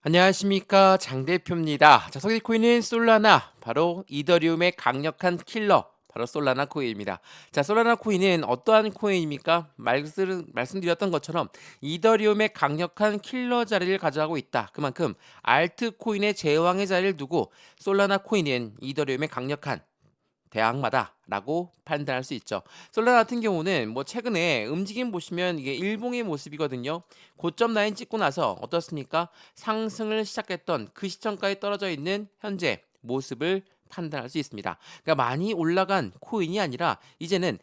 안녕하십니까, 장 대표입니다. 자, 소개코인은 솔라나, 바로 이더리움의 강력한 킬러, 바로 솔라나 코인입니다. 자, 솔라나 코인은 어떠한 코인입니까? 말씀드렸던 것처럼 이더리움의 강력한 킬러 자리를 가져가고 있다. 그만큼 알트코인의 제왕의 자리를 두고 솔라나 코인은 이더리움의 강력한 대항마다라고 판단할 수 있죠. 솔라나 같은 경우는 뭐 최근에 움직임 보시면 이게 일봉의 모습이거든요. 고점 라인 찍고 나서 어떻습니까? 상승을 시작했던 그 시점까지 떨어져 있는 현재 모습을 판단할 수 있습니다. 그러니까 많이 올라간 코인이 아니라 이제는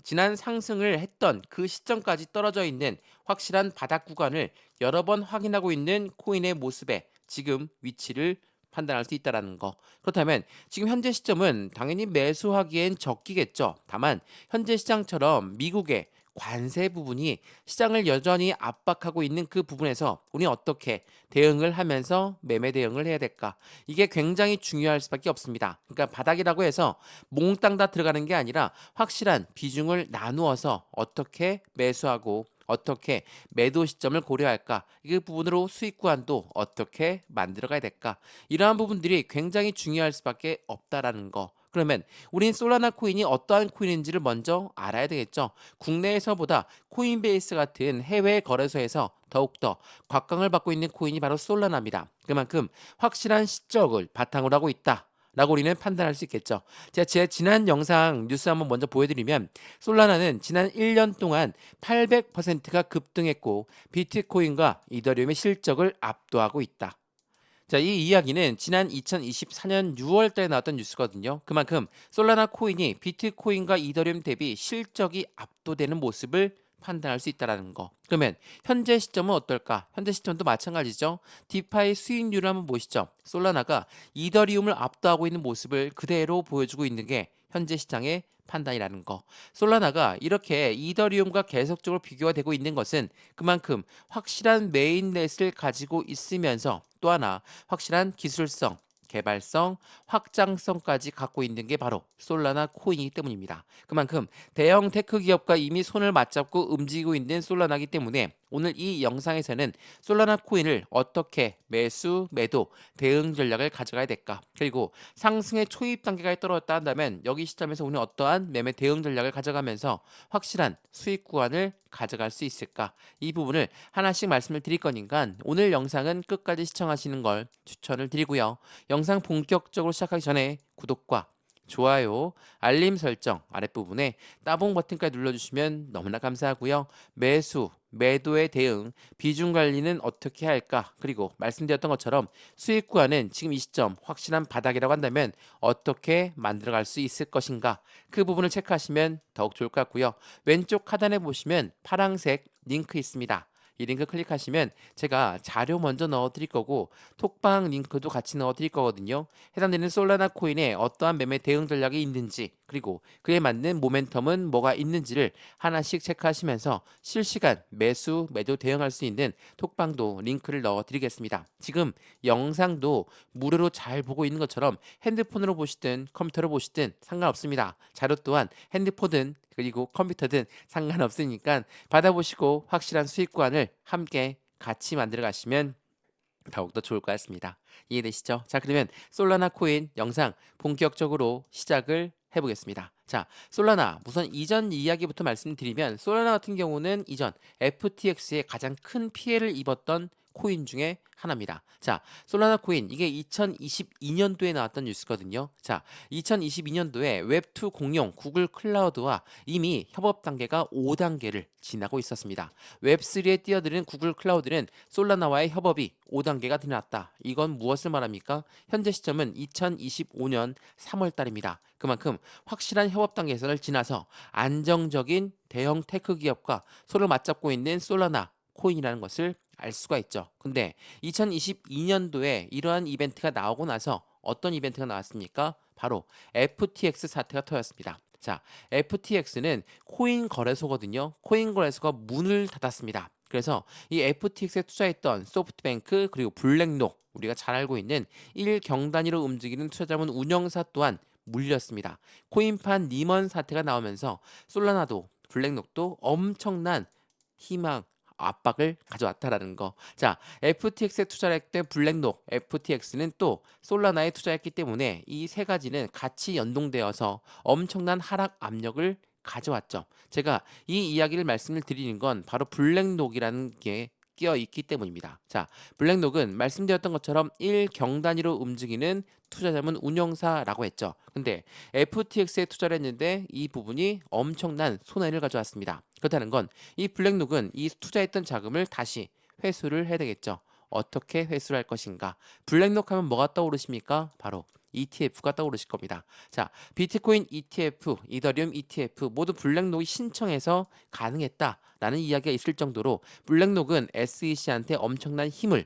지난 상승을 했던 그 시점까지 떨어져 있는 확실한 바닥 구간을 여러 번 확인하고 있는 코인의 모습에 지금 위치를 판단할 수 있다라는 거. 그렇다면 지금 현재 시점은 당연히 매수하기엔 적기겠죠. 다만 현재 시장처럼 미국의 관세 부분이 시장을 여전히 압박하고 있는 그 부분에서 우리 어떻게 대응을 하면서 매매 대응을 해야 될까? 이게 굉장히 중요할 수밖에 없습니다. 그러니까 바닥이라고 해서 몽땅 다 들어가는 게 아니라 확실한 비중을 나누어서 어떻게 매수하고 어떻게 매도 시점을 고려할까? 이 부분으로 수익 구간도 어떻게 만들어 가야 될까? 이러한 부분들이 굉장히 중요할 수밖에 없다라는 거. 그러면 우린 솔라나 코인이 어떠한 코인인지를 먼저 알아야 되겠죠. 국내에서보다 코인베이스 같은 해외 거래소에서 더욱더 곽강을 받고 있는 코인이 바로 솔라나입니다. 그만큼 확실한 실적을 바탕으로 하고 있다. 라고 우리는 판단할 수 있겠죠. 제 지난 영상 뉴스 한번 먼저 보여드리면 솔라나는 지난 1년 동안 800%가 급등했고 비트코인과 이더리움의 실적을 압도하고 있다. 자, 이 이야기는 지난 2024년 6월 달에 나왔던 뉴스거든요. 그만큼 솔라나 코인이 비트코인과 이더리움 대비 실적이 압도되는 모습을 판단할 수 있다는 거. 그러면 현재 시점은 어떨까? 현재 시점도 마찬가지죠. 디파이 수익률을 한번 보시죠. 솔라나가 이더리움을 압도하고 있는 모습을 그대로 보여주고 있는 게 현재 시장의 판단이라는 거. 솔라나가 이렇게 이더리움과 계속적으로 비교가 되고 있는 것은 그만큼 확실한 메인넷을 가지고 있으면서 또 하나 확실한 기술성, 개발성, 확장성까지 갖고 있는 게 바로 솔라나 코인이기 때문입니다. 그만큼 대형 테크 기업과 이미 손을 맞잡고 움직이고 있는 솔라나기 때문에 오늘 이 영상에서는 솔라나 코인을 어떻게 매수, 매도, 대응 전략을 가져가야 될까? 그리고 상승의 초입 단계가 떨어졌다 한다면 여기 시점에서 오늘 어떠한 매매 대응 전략을 가져가면서 확실한 수익 구간을 가져갈 수 있을까? 이 부분을 하나씩 말씀을 드릴 거니까 오늘 영상은 끝까지 시청하시는 걸 추천을 드리고요. 영상 본격적으로 시작하기 전에 구독과 좋아요, 알림 설정 아랫부분에 따봉 버튼까지 눌러주시면 너무나 감사하고요. 매수, 매도에 대응, 비중 관리는 어떻게 할까? 그리고 말씀드렸던 것처럼 수익 구간은 지금 이 시점 확실한 바닥이라고 한다면 어떻게 만들어갈 수 있을 것인가? 그 부분을 체크하시면 더욱 좋을 것 같고요. 왼쪽 하단에 보시면 파란색 링크 있습니다. 이 링크 클릭하시면 제가 자료 먼저 넣어 드릴 거고 톡방 링크도 같이 넣어 드릴 거거든요. 해당되는 솔라나 코인에 어떠한 매매 대응 전략이 있는지 그리고 그에 맞는 모멘텀은 뭐가 있는지를 하나씩 체크하시면서 실시간 매수, 매도 대응할 수 있는 톡방도 링크를 넣어 드리겠습니다. 지금 영상도 무료로 잘 보고 있는 것처럼 핸드폰으로 보시든 컴퓨터로 보시든 상관없습니다. 자료 또한 핸드폰은 그리고 컴퓨터든 상관없으니까 받아보시고 확실한 수익관을 함께 같이 만들어 가시면 더욱더 좋을 것 같습니다. 이해되시죠? 자, 그러면 솔라나 코인 영상 본격적으로 시작을 해보겠습니다. 자, 솔라나 우선 이전 이야기부터 말씀드리면 솔라나 같은 경우는 이전 FTX에 가장 큰 피해를 입었던 코인 중에 하나입니다. 자, 솔라나 코인 이게 2022년도에 나왔던 뉴스거든요. 자, 2022년도에 웹2 공용 구글 클라우드와 이미 협업 단계가 5단계를 지나고 있었습니다. 웹3에 뛰어드는 구글 클라우드는 솔라나와의 협업이 5단계가 지났다. 이건 무엇을 말합니까? 현재 시점은 2025년 3월 달입니다. 그만큼 확실한 협업 단계선을 지나서 안정적인 대형 테크 기업과 손을 맞잡고 있는 솔라나 코인이라는 것을 알 수가 있죠. 근데 2022년도에 이러한 이벤트가 나오고 나서 어떤 이벤트가 나왔습니까? 바로 FTX 사태가 터졌습니다. 자, FTX는 코인 거래소거든요. 코인 거래소가 문을 닫았습니다. 그래서 이 FTX에 투자했던 소프트뱅크 그리고 블랙록 우리가 잘 알고 있는 1경 단위로 움직이는 투자자문 운영사 또한 물렸습니다. 코인판 리먼 사태가 나오면서 솔라나도 블랙록도 엄청난 희망 압박을 가져왔다라는 거. 자, FTX에 투자를 했던 블랙록, FTX는 또 솔라나에 투자했기 때문에 이 세 가지는 같이 연동되어서 엄청난 하락 압력을 가져왔죠. 제가 이 이야기를 말씀을 드리는 건 바로 블랙록이라는 게 끼어 있기 때문입니다. 자, 블랙록은 말씀드렸던 것처럼 1경 단위로 움직이는 투자자문 운영사라고 했죠. 근데 FTX에 투자를 했는데 이 부분이 엄청난 손해를 가져왔습니다. 그렇다는 건 이 블랙록은 이 투자했던 자금을 다시 회수를 해야 되겠죠. 어떻게 회수를 할 것인가? 블랙록 하면 뭐가 떠오르십니까? 바로 ETF가 떠오르실 겁니다. 자, 비트코인 ETF, 이더리움 ETF 모두 블랙록이 신청해서 가능했다라는 이야기가 있을 정도로 블랙록은 SEC한테 엄청난 힘을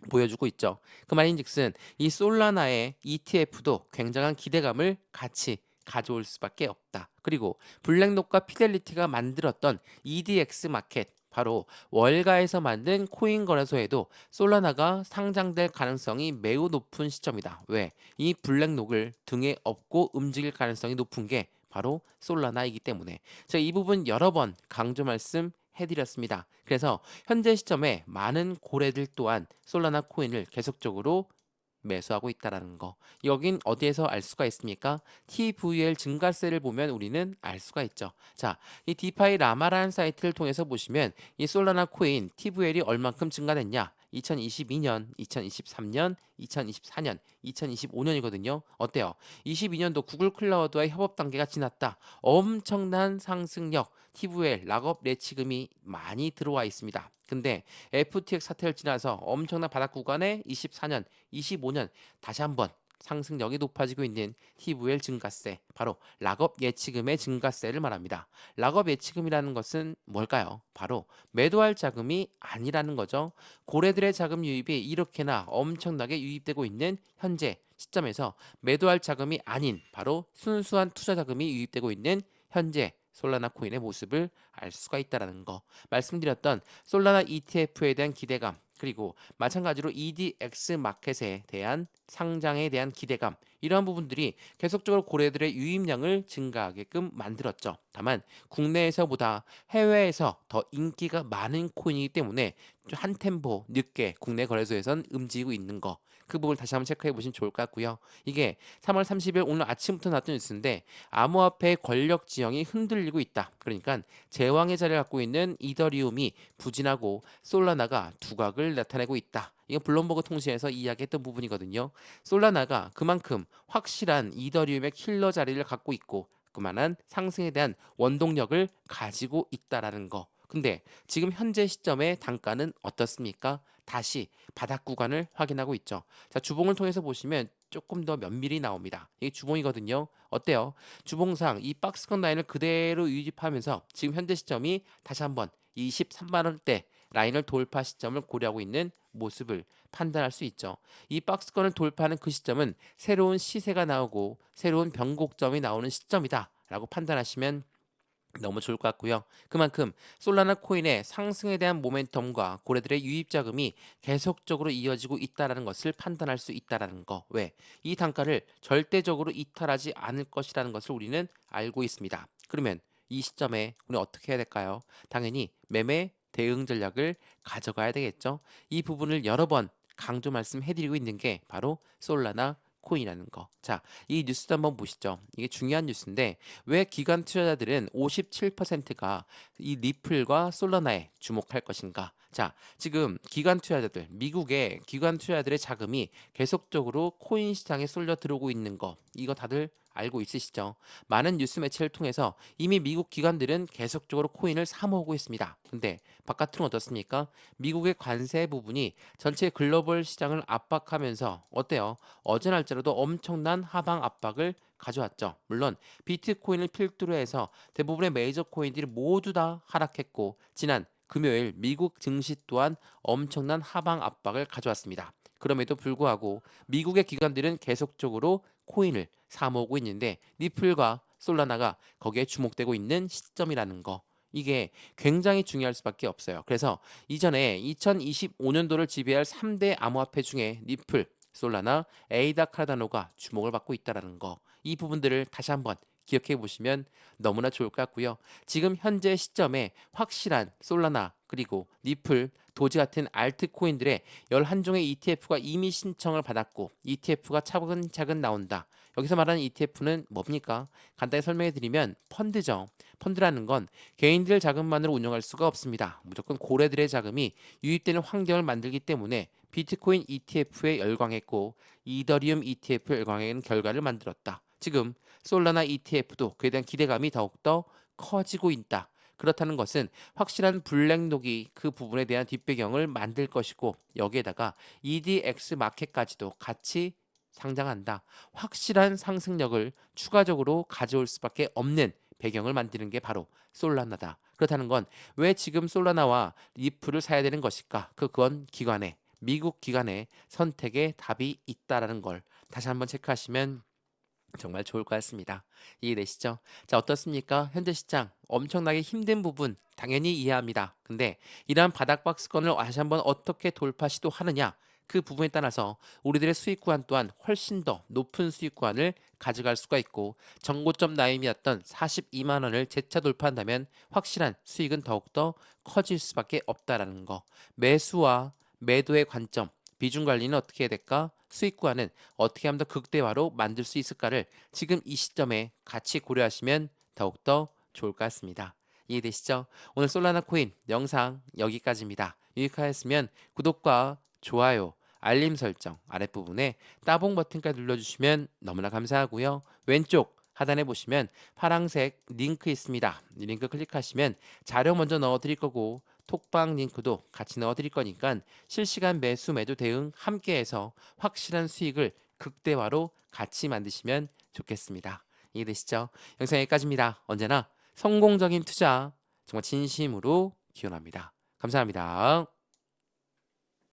보여주고 있죠. 그 말인즉슨 이 솔라나의 ETF도 굉장한 기대감을 같이 가져올 수밖에 없다. 그리고 블랙록과 피델리티가 만들었던 EDX 마켓, 바로 월가에서 만든 코인 거래소에도 솔라나가 상장될 가능성이 매우 높은 시점이다. 왜? 이 블랙록을 등에 업고 움직일 가능성이 높은 게 바로 솔라나이기 때문에 제가 이 부분 여러 번 강조 말씀해드렸습니다. 그래서 현재 시점에 많은 고래들 또한 솔라나 코인을 계속적으로 매수하고 있다라는 거. 여긴 어디에서 알 수가 있습니까? TVL 증가세를 보면 우리는 알 수가 있죠. 자, 이 디파이 라마라는 사이트를 통해서 보시면 이 솔라나 코인 TVL이 얼만큼 증가됐냐? 2022년, 2023년, 2024년, 2025년이거든요. 어때요? 22년도 구글 클라우드와의 협업 단계가 지났다. 엄청난 상승력, TVL 락업 예치금이 많이 들어와 있습니다. 근데 FTX 사태를 지나서 엄청난 바닥 구간에 24년, 25년 다시 한번 상승력이 높아지고 있는 TVL 증가세, 바로 락업 예치금의 증가세를 말합니다. 락업 예치금이라는 것은 뭘까요? 바로 매도할 자금이 아니라는 거죠. 고래들의 자금 유입이 이렇게나 엄청나게 유입되고 있는 현재 시점에서 매도할 자금이 아닌 바로 순수한 투자 자금이 유입되고 있는 현재 솔라나 코인의 모습을 알 수가 있다는 거. 말씀드렸던 솔라나 ETF에 대한 기대감, 그리고 마찬가지로 EDX 마켓에 대한 상장에 대한 기대감, 이러한 부분들이 계속적으로 고래들의 유입량을 증가하게끔 만들었죠. 다만 국내에서보다 해외에서 더 인기가 많은 코인이기 때문에 한 템포 늦게 국내 거래소에선 움직이고 있는 거, 그 부분을 다시 한번 체크해 보시면 좋을 것 같고요. 이게 3월 30일 오늘 아침부터 나왔던 뉴스인데 암호화폐 권력 지형이 흔들리고 있다. 그러니까 제왕의 자리를 갖고 있는 이더리움이 부진하고 솔라나가 두각을 나타내고 있다. 이건 블룸버그 통신에서 이야기했던 부분이거든요. 솔라나가 그만큼 확실한 이더리움의 킬러 자리를 갖고 있고 그만한 상승에 대한 원동력을 가지고 있다라는 거. 근데 지금 현재 시점의 단가는 어떻습니까? 다시 바닥 구간을 확인하고 있죠. 자, 주봉을 통해서 보시면 조금 더 면밀히 나옵니다. 이게 주봉이거든요. 어때요? 주봉상 이 박스권 라인을 그대로 유지하면서 지금 현재 시점이 다시 한번 23만 원대 라인을 돌파 시점을 고려하고 있는 모습을 판단할 수 있죠. 이 박스권을 돌파하는 그 시점은 새로운 시세가 나오고 새로운 변곡점이 나오는 시점이다라고 판단하시면 너무 좋을 것 같고요. 그만큼 솔라나 코인의 상승에 대한 모멘텀과 고래들의 유입 자금이 계속적으로 이어지고 있다라는 것을 판단할 수 있다라는 거. 왜? 이 단가를 절대적으로 이탈하지 않을 것이라는 것을 우리는 알고 있습니다. 그러면 이 시점에 우리 어떻게 해야 될까요? 당연히 매매 대응 전략을 가져가야 되겠죠. 이 부분을 여러 번 강조 말씀해드리고 있는 게 바로 솔라나 코인이라는 거. 자, 이 뉴스도 한번 보시죠. 이게 중요한 뉴스인데 왜 기관 투자자들은 57%가 이 리플과 솔라나에 주목할 것인가? 자, 지금 기관 투자자들, 미국의 기관 투자자들의 자금이 계속적으로 코인 시장에 쏠려 들어오고 있는 거, 이거 다들 알고 있으시죠? 많은 뉴스 매체를 통해서 이미 미국 기관들은 계속적으로 코인을 사 모으고 있습니다. 근데 바깥으로는 어떻습니까? 미국의 관세 부분이 전체 글로벌 시장을 압박하면서 어때요? 어제 날짜로도 엄청난 하방 압박을 가져왔죠. 물론 비트코인을 필두로 해서 대부분의 메이저 코인들이 모두 다 하락했고 지난 금요일 미국 증시 또한 엄청난 하방 압박을 가져왔습니다. 그럼에도 불구하고 미국의 기관들은 계속적으로 코인을 사 모으고 있는데 리플과 솔라나가 거기에 주목되고 있는 시점이라는 거. 이게 굉장히 중요할 수밖에 없어요. 그래서 이전에 2025년도를 지배할 3대 암호화폐 중에 리플, 솔라나, 에이다 카르다노가 주목을 받고 있다는 거. 이 부분들을 다시 한번 기억해 보시면 너무나 좋을 것 같고요. 지금 현재 시점에 확실한 솔라나 그리고 니플, 도지 같은 알트코인들의 11종의 ETF가 이미 신청을 받았고 ETF가 차근차근 나온다. 여기서 말하는 ETF는 뭡니까? 간단히 설명해 드리면 펀드죠. 펀드라는 건 개인들 자금만으로 운영할 수가 없습니다. 무조건 고래들의 자금이 유입되는 환경을 만들기 때문에 비트코인 ETF에 열광했고 이더리움 ETF에 열광하는 결과를 만들었다. 지금 솔라나 ETF도 그에 대한 기대감이 더욱더 커지고 있다. 그렇다는 것은 확실한 블랙록이 그 부분에 대한 뒷배경을 만들 것이고 여기에다가 EDX 마켓까지도 같이 상장한다. 확실한 상승력을 추가적으로 가져올 수밖에 없는 배경을 만드는 게 바로 솔라나다. 그렇다는 건 왜 지금 솔라나와 리플을 사야 되는 것일까? 그건 기관의 미국 기관의 선택에 답이 있다라는 걸 다시 한번 체크하시면 정말 좋을 것 같습니다. 이해되시죠? 자, 어떻습니까? 현재 시장 엄청나게 힘든 부분 당연히 이해합니다. 근데 이러한 바닥 박스권을 다시 한번 어떻게 돌파 시도하느냐? 그 부분에 따라서 우리들의 수익 구간 또한 훨씬 더 높은 수익 구간을 가져갈 수가 있고 정고점 라인이었던 42만 원을 재차 돌파한다면 확실한 수익은 더욱더 커질 수밖에 없다라는 거. 매수와 매도의 관점, 비중 관리는 어떻게 해야 될까? 수익 구간은 어떻게 하면 더 극대화로 만들 수 있을까를 지금 이 시점에 같이 고려하시면 더욱더 좋을 것 같습니다. 이해되시죠? 오늘 솔라나 코인 영상 여기까지입니다. 유익하였으면 구독과 좋아요, 알림 설정 아랫부분에 따봉 버튼까지 눌러주시면 너무나 감사하고요. 왼쪽 하단에 보시면 파란색 링크 있습니다. 이 링크 클릭하시면 자료 먼저 넣어드릴 거고 톡방 링크도 같이 넣어드릴 거니까 실시간 매수 매도 대응 함께해서 확실한 수익을 극대화로 같이 만드시면 좋겠습니다. 이해되시죠? 영상 여기까지입니다. 언제나 성공적인 투자 정말 진심으로 기원합니다. 감사합니다.